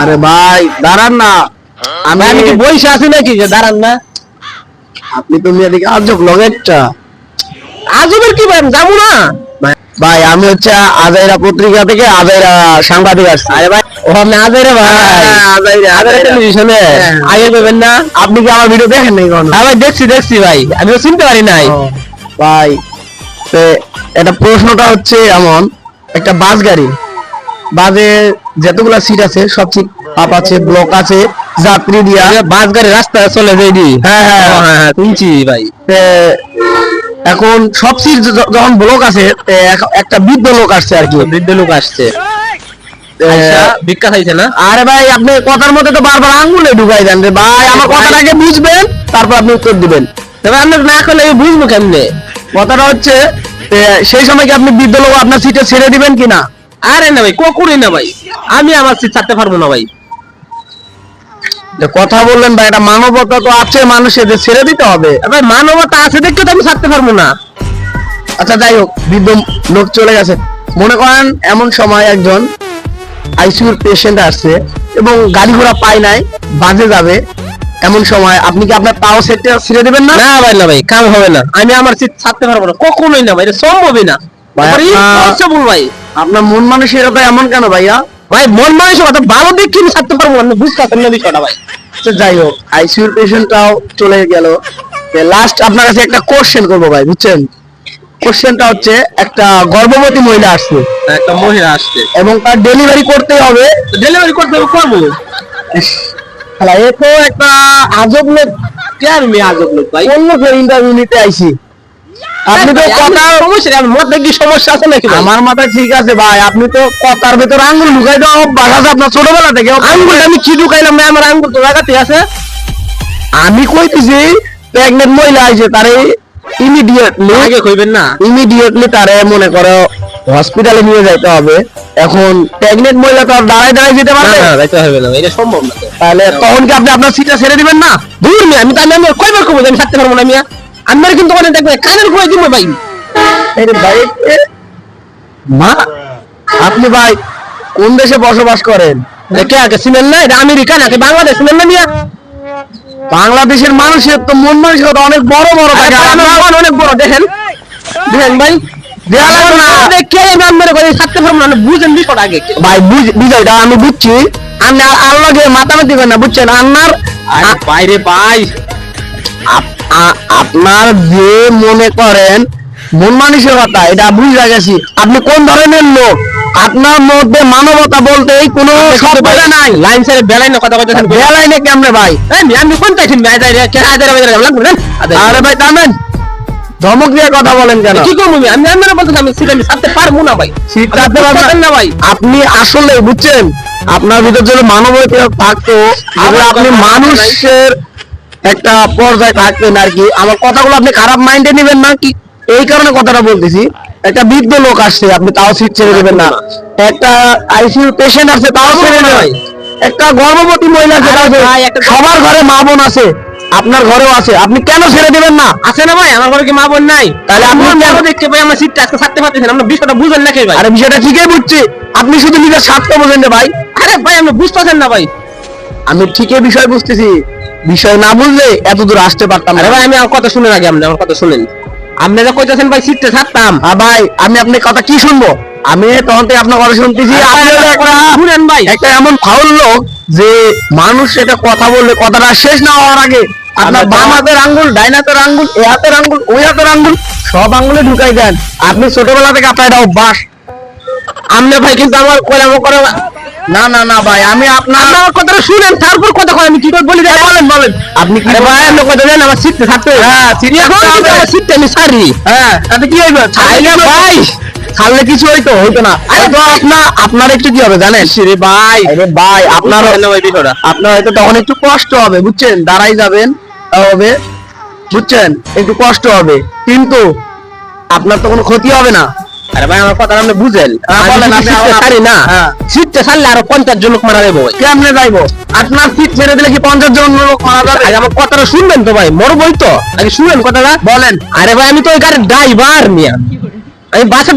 আরে ভাই দাঁড়ান না, আমি কি বইসে আছি নাকি যে দাঁড়ান না? আপনি তো মেয়ে দিকে আজব লগেরটা। আজবের কি ভাই, যাবো না ভাই। আমি হচ্ছে আজাইরা পত্রিকা থেকে আজাইরা সাংবাদিক আসছি। আরে ভাই ও আপনি আজাইরা ভাই? আজাইরা টেলিভিশনে আগে দেবেন না? আপনি কি আমার ভিডিও দেখেন নাই কখনো? হ্যাঁ ভাই দেখছি ভাই, আমি তো চিনতে পারি নাই ভাই। এটা প্রশ্নটা হচ্ছে এমন, একটা বাস গাড়ি, বাসে যতগুলা সিট আছে সব সিট আপ আছে, ব্লক আছে, যাত্রী দিয়া বাস গাড়ি রাস্তায় চলে যায়নি। হ্যাঁ হ্যাঁ শুনছি ভাই। এখন সব সিট যখন ব্লক আছে, একটা বৃদ্ধ লোক আসছে আর কি, বৃদ্ধ লোক আসছে ভিক্ষা চাইছে না। আরে ভাই আপনি কথার মধ্যে তো বারবার আঙ্গুলে ঢুকাই দেন রে ভাই। আমার কথাটাকে বুঝবেন, তারপর আপনি উত্তর দিবেন। তবে আপনি না করলে বুঝবো কেমনে? কথাটা হচ্ছে সেই সময় কি আপনি বৃদ্ধ লোক আপনার সিটে ছেড়ে দিবেন কিনা? আরে না ভাই, কখনোই না ভাই, আমি আমার সিট ছাড়তে পারবো না ভাই। কথা বললেন ভাই, এটা মানবতা তো আছে মানুষের, যে ছেড়ে দিতে হবে। ভাই মানবতা আছে দেখে তো আমি ছাড়তে পারবো না। আচ্ছা যাই হোক, বৃদ্ধ লোক চলে গেছে। মনে করেন এমন সময় একজন আইসিইউর পেশেন্ট আসছে এবং গাড়ি ঘোড়া পায় নাই, বাজে যাবে, এমন সময় আপনি কি আপনার পাও সেটটা ছেড়ে দিবেন না? না ভাই, না ভাই, কাম হবে না, আমি আমার সিট ছাড়তে পারবো না, কখনোই না ভাই, এটা সম্ভবই না ভাই। আপনার মন মানসিকতা এমন কেন ভাইয়া? ভাই মন মানসিকতা ভালো দিক কি ছাড়তে পারবো না, বুঝতে পারছেন না বিষয়টা ভাই। যাই হোক, আইসিইউর পেশেন্টটাও চলে গেল। লাস্ট আপনার কাছে একটা কোশ্চেন করবো ভাই, বুঝছেন? কোশ্চেনটা হচ্ছে, একটা গর্ভবতী মহিলা আসছে, একটা মহিলা আসছে এবং তার ডেলিভারি করতে হবে। ডেলিভারি করতে হবে, করবো। এ তো একটা আজব লোক। কেন মেয়ে আজব লোক ভাই? অন্য কেউ ইন্টারভিউ নিতে আইছি, আপনি তো কথা সমস্যা, মাথায় কি সমস্যা আছে নাকি? আমার মাথায় ঠিক আছে ভাই, আপনি তো কথার ভেতর আঙ্গুল ঢুকাই দাও অভ্যাস আছে আপনার ছোটবেলা থেকে। আঙ্গুল আমি কি ঢুকাইলাম ভাই? আমার আঙ্গুল তো লাগাতে আছে। আমি কইতেছি প্রেগনেন্ট মহিলা আইছে, তারে ইমিডিয়েটলি আগে কইবেন না, ইমিডিয়েটলি তারে মনে করো হসপিটালে নিয়ে যাইতে হবে। এখন প্রেগনেন্ট মহিলা তো আর দাঁড়ায় দাঁড়ায় যেতে পারবে না, যাইতে হবে না, এটা সম্ভব না। তাহলে তখন কি আপনি আপনার সিটটা ছেড়ে দিবেন না? দূর মিয়া, আমি তাহলে আমি কয়বার কইবো আমি ছাড়তে পারবো না মিয়া? আমার কিন্তু অনেক দেখবে কানের করে দিব ভাই। আরে ভাই মা, আপনি ভাই কোন দেশে বসবাস করেন? কে আগে চিনেন না? এটা আমেরিকা নাকি বাংলাদেশ? চিনেন না মিয়া? বাংলাদেশের মানুষের তো মন মানসিকতা অনেক বড় বড় থাকে, আমার অনেক বড়। দেখেন দেখেন ভাই, আমি বুঝছি, আল্লাহকে মাতামাতি করেন না, বুঝছেন? আন্নার বাইরে ভাই, আপনার যে মনে করেন মন মানসিকতা, এটা বুঝা গেছি আপনি কোন ধরনের লোক। আপনার মধ্যে মানবতা বলতে কোনো শব্দ নাই। লাইন ছেড়ে বেলাইনে কথা বলতেছেন, বেলাইনে কেমনে ভাই? আমি কোন কাছে আরে ভাই থামেন, ধমক দিয়ে কথা বলেন কেন? কি করবো আমি? আমি বলতেছি আমি সিট আমি ছাড়তে পারবো না ভাই, সিট ছাড়তে পারবেন না ভাই। আপনি আসলে বুঝছেন, আপনার ভিতর যদি মানবতা থাকতো, আপনি মানুষের একটা পর্যায়ে থাকতেন আর কি। আমার কথাগুলো আপনি খারাপ মাইন্ডে নেবেন না কি, এই কারণে কথাটা বলতেছি। একটা বৃদ্ধ লোক আসছে, আপনি তাও সিট ছেড়ে দেবেন না। একটা আইসিইউ পেশেন্ট আছে, তাও ছেড়ে দেবেন। একটা গর্ভবতী মহিলা আছে, সবার ঘরে মা বোন আছে, আপনার ঘরেও আছে, আপনি কেন ছেড়ে দিবেন না? আছে না ভাই, আমার ঘরে কি মা বোন নাই? তাহলে আপনি কেন দেখতে ভাই আমার সিটটা আজকে ছাড়তে পারতেছেন? আমরা বিষয়টা বুঝেন না কে ভাই? আরে বিষয়টা ঠিকই বুঝছি, আপনি শুধু নিজের স্বার্থ বোঝেন না ভাই। আরে ভাই আপনি বুঝতেছেন না ভাই। আমি ঠিকই বিষয় বুঝতেছি, বিষয় না বুঝলে এত দূর আসতে পারতাম না। আরে ভাই আমি আমার কথা শুনেন আগে, আপনি আমার কথা শুনেন। আপনি যা কইতেছেন ভাই সিটটা ছাড়তাম, ভাই আমি আপনার কথা কি শুনবো? আমি তখন থেকে আপনার কথা শুনতেছি। শুনেন ভাই, একটা এমন ফাউল লোক যে মানুষ এটা কথা বললে কথাটা শেষ না হওয়ার আগে আপনার বাম হাতের আঙ্গুল, ডাইন হাতের আঙ্গুল, এ হাতের আঙ্গুল, ওই হাতের আঙ্গুল সব আঙ্গুলে ঢুকাই দেন। আপনি ছোটবেলা থেকে আপনার এটা অভ্যাস। আপনি ভাই কিন্তু আমার কোলামো করে না না না ভাই, আমি আপনার কথাটা শুনেন, তারপর কথা কয়। আমি কি করে বলি? বলেন বলেন আপনি কি ভাই? আপনি কথা দেন আমার সিটটা ছাড়তে। হ্যাঁ সিটটা আমি ছাড়ি। হ্যাঁ তাতে কি হইবে? ছাড়লে ভাই, ছাড়লে কিছু হইতো না। আরে তো আপনার একটু কি হবে জানেন? রে ভাই, আরে ভাই আপনার আপনার হয়তো তখন একটু কষ্ট হবে, বুঝছেন? দাঁড়াই যাবেন হবে, বুঝছেন? একটু কষ্ট হবে, কিন্তু আপনার তো কোনো ক্ষতি হবে না। আরে ভাই আমার কথা আপনি বুঝেন, বলেন। আপনি ছাড়ি না, সিটটা ছাড়লে আরো 50 জন লোক মারা যাবো। কেমনে যাইবো? আপনার সিট ছেড়ে দিলে কি 50 জন লোক মারা যাবে? আরে আমার কথাটা শুনবেন তো ভাই, মরবই তো, আগে শুনেন কথাটা বলেন। আরে ভাই আমি তো ওই গাড়ির ড্রাইভার মিয়া, আমি বাসের